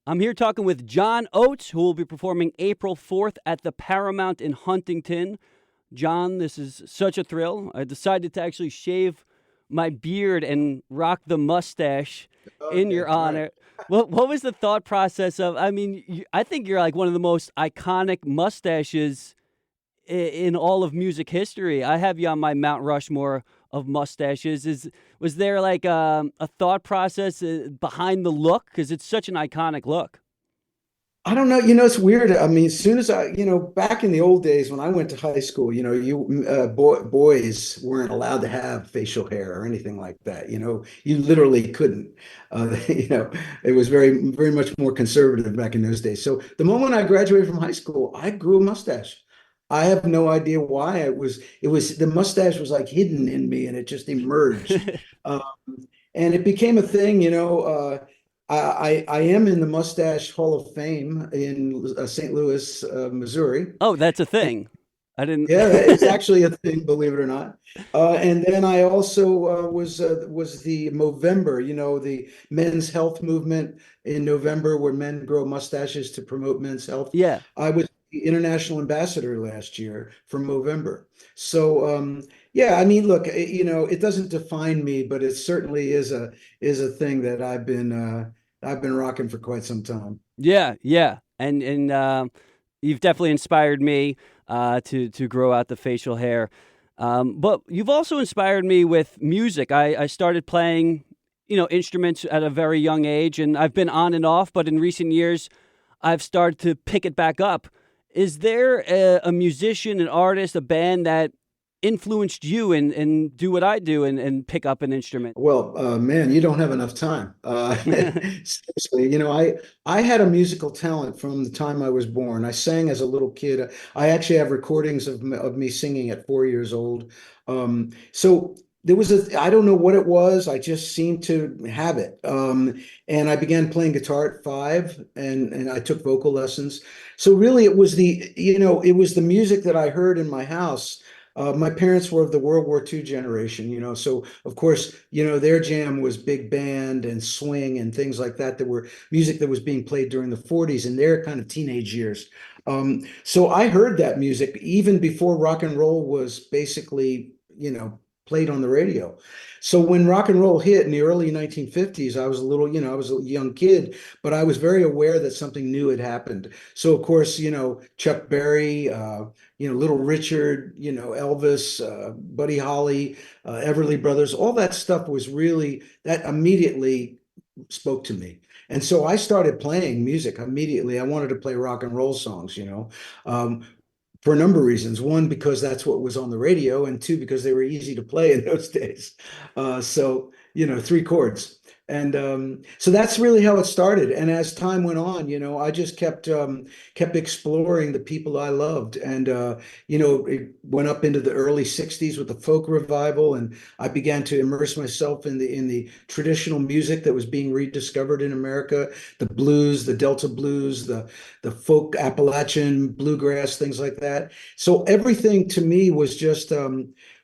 I'm here talking with John Oates, who will be performing April 4th at the Paramount in Huntington. John, this is such a thrill. I decided to actually shave my beard and rock the mustache in Okay, your all right. honor. What was the thought process of? I mean, I think you're like one of the most iconic mustaches in all of music history. I have you on my Mount Rushmore of mustaches. Is Was there like a thought process behind the look? Because it's such an iconic look. I don't know, it's weird. I mean, as soon as back in the old days when I went to high school, boys weren't allowed to have facial hair or anything like that. You literally couldn't. It was very, very much more conservative back in those days. So the moment I graduated from high school, I grew a mustache. I have no idea why. It was the mustache was like hidden in me and it just emerged. Um, and it became a thing. I am in the Mustache Hall of Fame in St. Louis, Missouri. Oh, that's a And thing. I didn't. yeah, it's actually a thing, believe it or not. And then I also was the Movember, the men's health movement in November, where men grow mustaches to promote men's health. Yeah. I was the international ambassador last year for Movember. So yeah, I mean, look, it doesn't define me, but it certainly is a thing that I've been rocking for quite some time. Yeah, yeah, and you've definitely inspired me to grow out the facial hair. But you've also inspired me with music. I started playing, instruments at a very young age, and I've been on and off. But in recent years, I've started to pick it back up. Is there a musician, an artist, a band that influenced you and do what I do and pick up an instrument? Well, man, you don't have enough time. Seriously, I had a musical talent from the time I was born. I sang as a little kid. I actually have recordings of me singing at 4 years old. So there was I don't know what it was. I just seemed to have it. And I began playing guitar at 5, and I took vocal lessons. So really, it was the music that I heard in my house. My parents were of the World War II generation, so of course, their jam was big band and swing and things like that, that were music that was being played during the 40s in their kind of teenage years. So I heard that music even before rock and roll was basically, played on the radio. So when rock and roll hit in the early 1950s, I was I was a young kid, but I was very aware that something new had happened. So of course, Chuck Berry, Little Richard, Elvis, Buddy Holly, Everly Brothers, all that stuff was really, that immediately spoke to me. And so I started playing music immediately. I wanted to play rock and roll songs, for a number of reasons. One, because that's what was on the radio, and two, because they were easy to play in those days. So, three chords. And so that's really how it started. And as time went on, I just kept exploring the people I loved. And it went up into the early 60s with the folk revival, and I began to immerse myself in the traditional music that was being rediscovered in America, the blues, the Delta blues, the folk Appalachian bluegrass, things like that. So everything to me was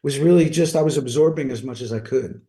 really just, I was absorbing as much as I could.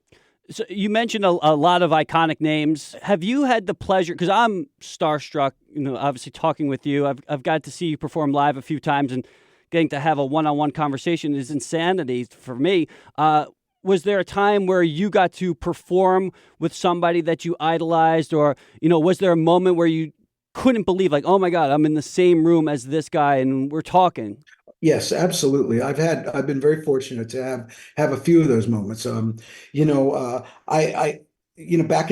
So you mentioned a lot of iconic names. Have you had the pleasure? Because I'm starstruck. Obviously talking with you, I've got to see you perform live a few times, and getting to have a one-on-one conversation is insanity for me. Was there a time where you got to perform with somebody that you idolized, or was there a moment where you couldn't believe, like, oh my God, I'm in the same room as this guy and we're talking? Yes, absolutely. I've been very fortunate to have a few of those moments. Back in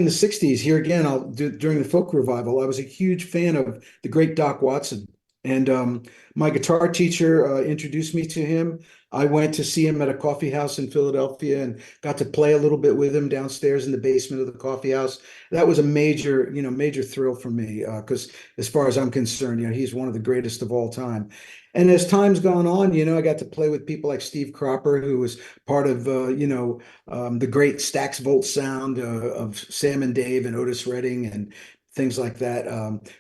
the 60s, here again, during the folk revival, I was a huge fan of the great Doc Watson. And my guitar teacher introduced me to him. I went to see him at a coffee house in Philadelphia and got to play a little bit with him downstairs in the basement of the coffee house. That was a major thrill for me, because as far as I'm concerned, he's one of the greatest of all time. And as time's gone on, I got to play with people like Steve Cropper, who was part of, the great Stax Volt sound of Sam and Dave and Otis Redding and things like that.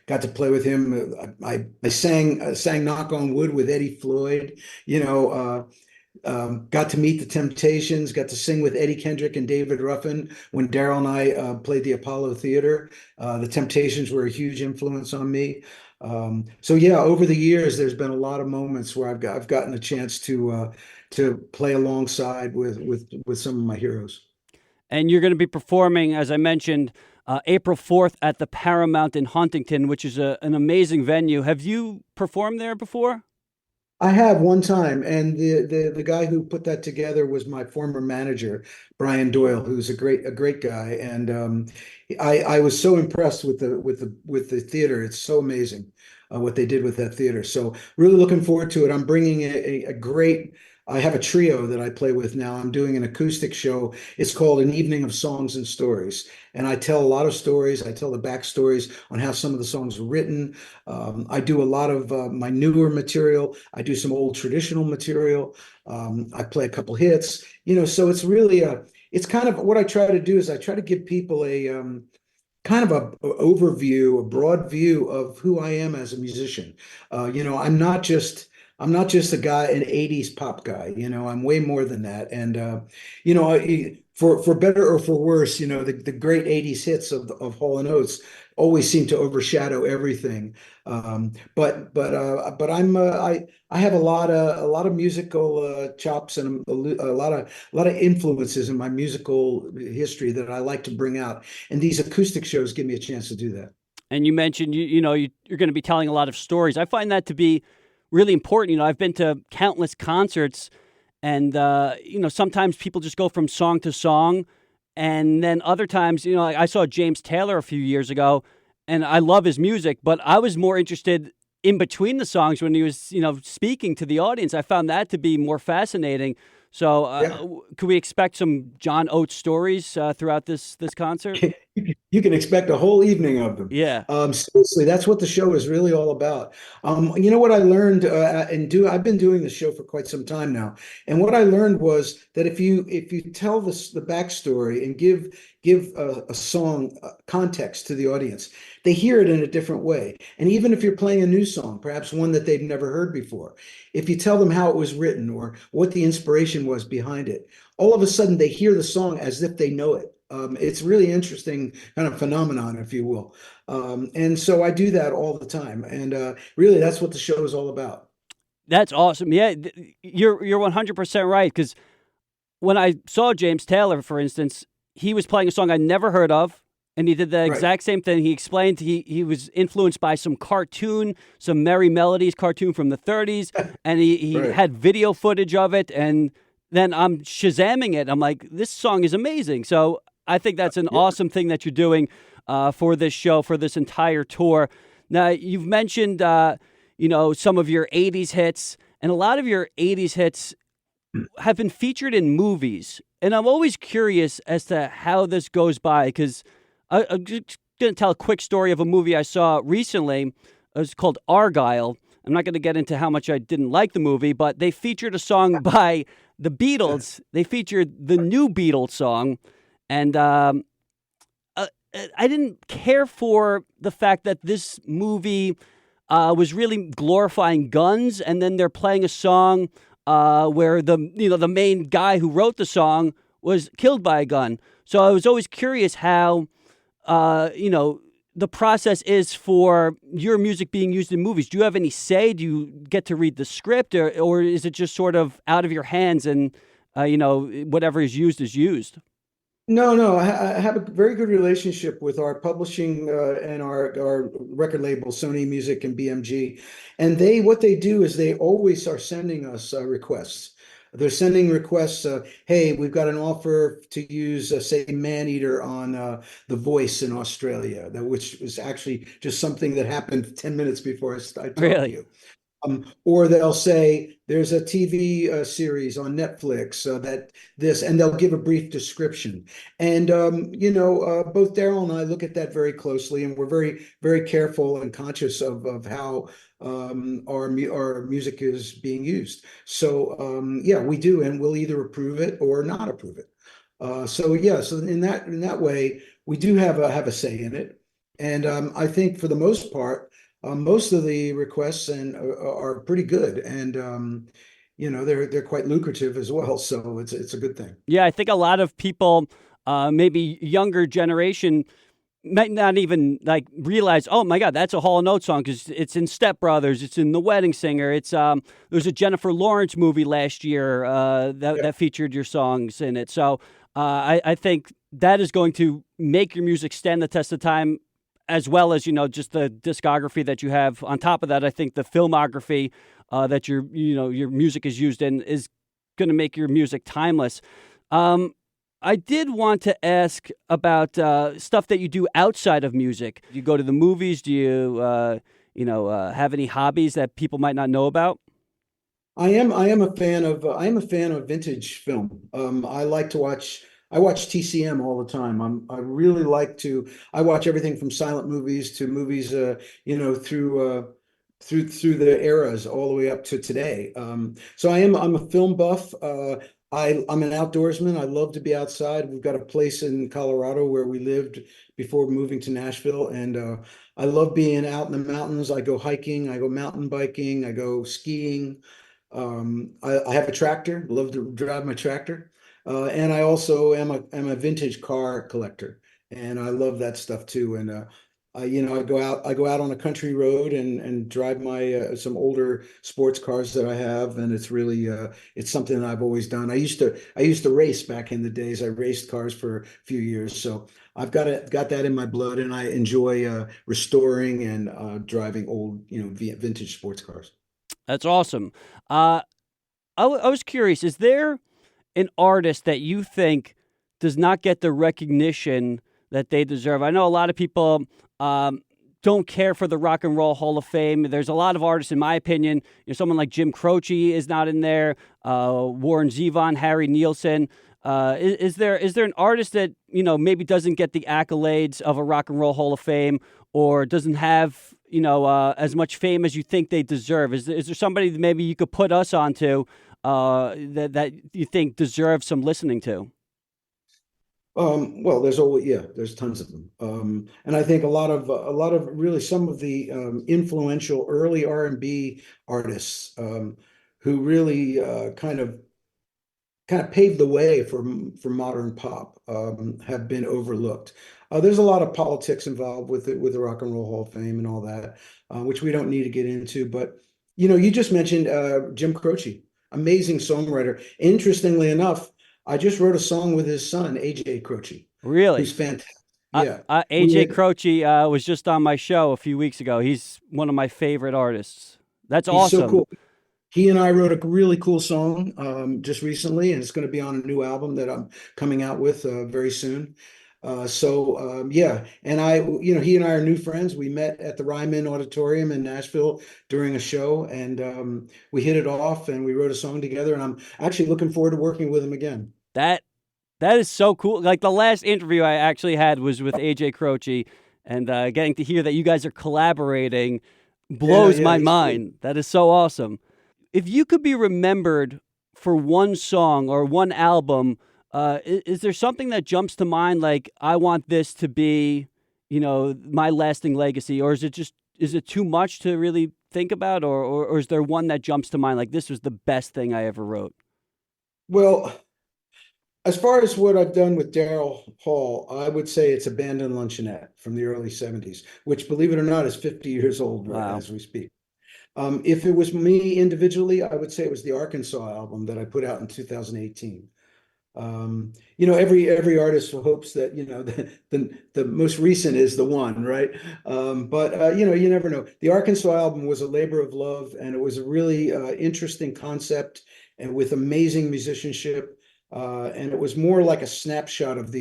Got to play with him. I sang "Knock on Wood" with Eddie Floyd. You know, Got to meet the Temptations, got to sing with Eddie Kendrick and David Ruffin when Daryl and I played the Apollo Theater. The Temptations were a huge influence on me. So yeah, over the years, there's been a lot of moments where I've gotten a chance to play alongside with some of my heroes. And you're going to be performing, as I mentioned, April 4th at the Paramount in Huntington, which is an amazing venue. Have you performed there before? I have one time, and the guy who put that together was my former manager, Brian Doyle, who's a great guy, and I was so impressed with the theater. It's so amazing what they did with that theater. So really looking forward to it. I'm bringing a great. I have a trio that I play with now. I'm doing an acoustic show. It's called An Evening of Songs and Stories, and I tell a lot of stories. I tell the backstories on how some of the songs were written. I do a lot of my newer material. I do some old traditional material. I play a couple hits, so it's really it's kind of what I try to do is I try to give people a kind of a overview, a broad view of who I am as a musician. I'm not just a guy, an 80s pop guy, I'm way more than that. And for better or for worse, the great 80s hits of Hall and Oates always seem to overshadow everything. But I have a lot of musical chops and a lot of influences in my musical history that I like to bring out, and these acoustic shows give me a chance to do that. And you mentioned you're going to be telling a lot of stories. I find that to be really important. I've been to countless concerts, and sometimes people just go from song to song, and then other times, like I saw James Taylor a few years ago, and I love his music, but I was more interested in between the songs when he was speaking to the audience. I found that to be more fascinating. So, Yeah. could we expect some John Oates stories throughout this concert? You can expect a whole evening of them. Yeah, Seriously, that's what the show is really all about. You know what I learned, I've been doing the show for quite some time now, and what I learned was that if you tell the backstory and give a song context to the audience, they hear it in a different way. And even if you're playing a new song, perhaps one that they've never heard before, if you tell them how it was written or what the inspiration was behind it, all of a sudden they hear the song as if they know it. It's really interesting kind of phenomenon, if you will. And so I do that all the time. And really, that's what the show is all about. that's awesome. Yeah, you're 100% right, because when I saw James Taylor, for instance, he was playing a song I never heard of, and he did the Right. exact same thing. He explained he was influenced by some Merry Melodies cartoon from the 30s, and he Right. had video footage of it, and then I'm Shazamming it. I'm like, this song is amazing. So I think that's an Yeah. awesome thing that you're doing for this show, for this entire tour. Now, you've mentioned, some of your 80s hits, and a lot of your 80s hits have been featured in movies. And I'm always curious as to how this goes by, because I'm just going to tell a quick story of a movie I saw recently. It was called Argyle. I'm not going to get into how much I didn't like the movie, but they featured a song by the Beatles. They featured the new Beatles song. And uh, I didn't care for the fact that this movie was really glorifying guns, and then they're playing a song where the main guy who wrote the song was killed by a gun. So I was always curious how the process is for your music being used in movies. Do you have any say? Do you get to read the script, or is it just sort of out of your hands and whatever is used is used? No, no, I have a very good relationship with our publishing and our record label, Sony Music and BMG. And what they do is they always are sending us requests. They're sending requests. Hey, we've got an offer to use, say, Maneater on The Voice in Australia, which was actually just something that happened 10 minutes before I talked to Really? you. Or they'll say there's a TV series on Netflix that this, and they'll give a brief description. And both Daryl and I look at that very closely, and we're very, very careful and conscious of how our music is being used. So yeah, we do, and we'll either approve it or not approve it. So yeah, so in that way, we do have a say in it, and I think for the most part most of the requests and are pretty good, and they're quite lucrative as well. So it's a good thing. Yeah, I think a lot of people, maybe younger generation, might not even like realize, oh my God, that's a Hall and Oates song because it's in Step Brothers, it's in The Wedding Singer. There's a Jennifer Lawrence movie last year Yeah. that featured your songs in it. So I think that is going to make your music stand the test of time, as well as just the discography that you have. On top of that, I think the filmography that your music is used in is going to make your music timeless. I did want to ask about stuff that you do outside of music. Do you go to the movies? Do you, have any hobbies that people might not know about? I am a fan of vintage film. I like to watch. I watch TCM all the time. I really like to. I watch everything from silent movies to movies, through the eras all the way up to today. So I'm a film buff. I'm an outdoorsman. I love to be outside. We've got a place in Colorado where we lived before moving to Nashville, and I love being out in the mountains. I go hiking. I go mountain biking. I go skiing. I have a tractor, love to drive my tractor. And I also am a vintage car collector, and I love that stuff too. And I go out on a country road and drive my some older sports cars that I have, and it's something that I've always done. I used to race back in the days. I raced cars for a few years, so got that in my blood, and I enjoy restoring and driving old vintage sports cars. That's awesome. I was curious, is there an artist that you think does not get the recognition that they deserve? I know a lot of people don't care for the Rock and Roll Hall of Fame. There's a lot of artists, in my opinion. Someone like Jim Croce is not in there. Warren Zevon, Harry Nilsson. Is there an artist that maybe doesn't get the accolades of a Rock and Roll Hall of Fame, or doesn't have as much fame as you think they deserve? Is there somebody that maybe you could put us onto that you think deserves some listening to? Well, there's tons of them. And I think a lot of really some of the influential early R&B artists who really kind of paved the way for modern pop have been overlooked. There's a lot of politics involved with the Rock and Roll Hall of Fame and all that, which we don't need to get into. But you just mentioned Jim Croce, amazing songwriter. Interestingly enough, I just wrote a song with his son, AJ Croce, Really? who's fantastic. Yeah, AJ we, Croce was just on my show a few weeks ago. He's one of my favorite artists. That's he's so awesome. cool. He and I wrote a really cool song just recently, and it's going to be on a new album that I'm coming out with very soon. Yeah, and he and I are new friends. We met at the Ryman Auditorium in Nashville during a show, and we hit it off, and we wrote a song together. And I'm actually looking forward to working with him again. That that is so cool. Like the last interview I actually had was with AJ Croce, and getting to hear that you guys are collaborating Yeah, blows yeah, my he's cool. mind. That is so awesome. If you could be remembered for one song or one album, is there something that jumps to mind? Like, I want this to be, my lasting legacy, or is it too much to really think about, or is there one that jumps to mind? Like, this was the best thing I ever wrote. Well, as far as what I've done with Daryl Hall, I would say it's Abandoned Luncheonette from the early 70s, which, believe it or not, is 50 years old right Wow. as we speak. If it was me individually, I would say it was the Arkansas album that I put out in 2018. Every artist hopes that the most recent is the one, right? But you never know. The Arkansas album was a labor of love, and it was a really interesting concept, and with amazing musicianship. And it was more like a snapshot of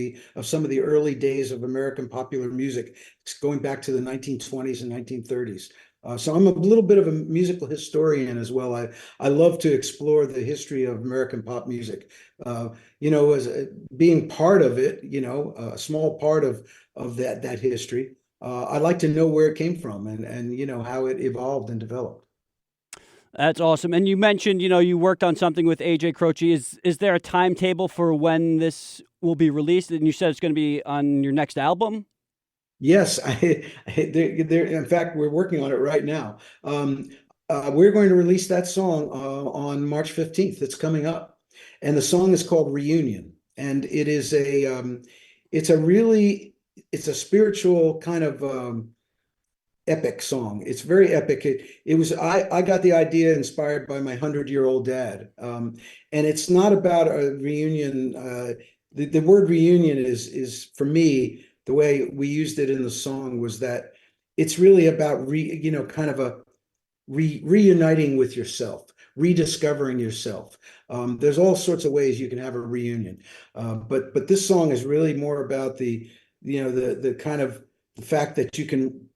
some of the early days of American popular music, going back to the 1920s and 1930s. So I'm a little bit of a musical historian as well. I love to explore the history of American pop music. As being part of it, a small part of that history. I like to know where it came from and how it evolved and developed. That's awesome. And you mentioned, you worked on something with AJ Croce. Is there a timetable for when this will be released? And you said it's going to be on your next album? Yes, in fact, we're working on it right now. We're going to release that song on March 15th. It's coming up. And the song is called Reunion. And it's a really, it's a spiritual kind of epic song. It's very epic. I got the idea inspired by my 100-year-old dad. And it's not about a reunion. The word reunion is for me, the way we used it in the song was that it's really about kind of a reuniting with yourself, rediscovering yourself. There's all sorts of ways you can have a reunion, but this song is really more about the kind of the fact that you can,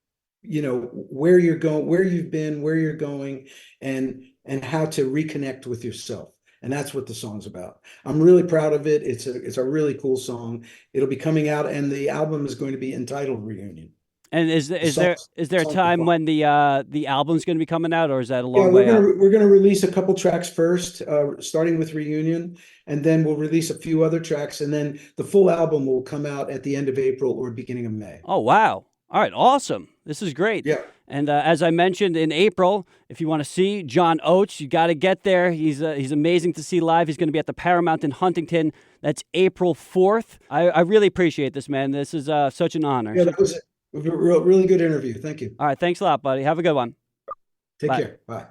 where you're going, where you've been, where you're going, and how to reconnect with yourself. And that's what the song's about. I'm really proud of it. It's a really cool song. It'll be coming out, and the album is going to be entitled Reunion. And is The is there songs, is there a songs are time fun. when the album's going to be coming out, or is that a Yeah, long way out? we're gonna release a couple tracks first, starting with Reunion, and then we'll release a few other tracks, and then the full album will come out at the end of April or beginning of May. Oh, wow. All right, awesome. This is great. Yeah, And as I mentioned in April, if you want to see John Oates, you got to get there. He's amazing to see live. He's going to be at the Paramount in Huntington. That's April 4th. I really appreciate this, man. This is such an honor. yeah, that was a really good interview. Thank you. All right, thanks a lot, buddy. Have a good one. Take Bye. care. Bye.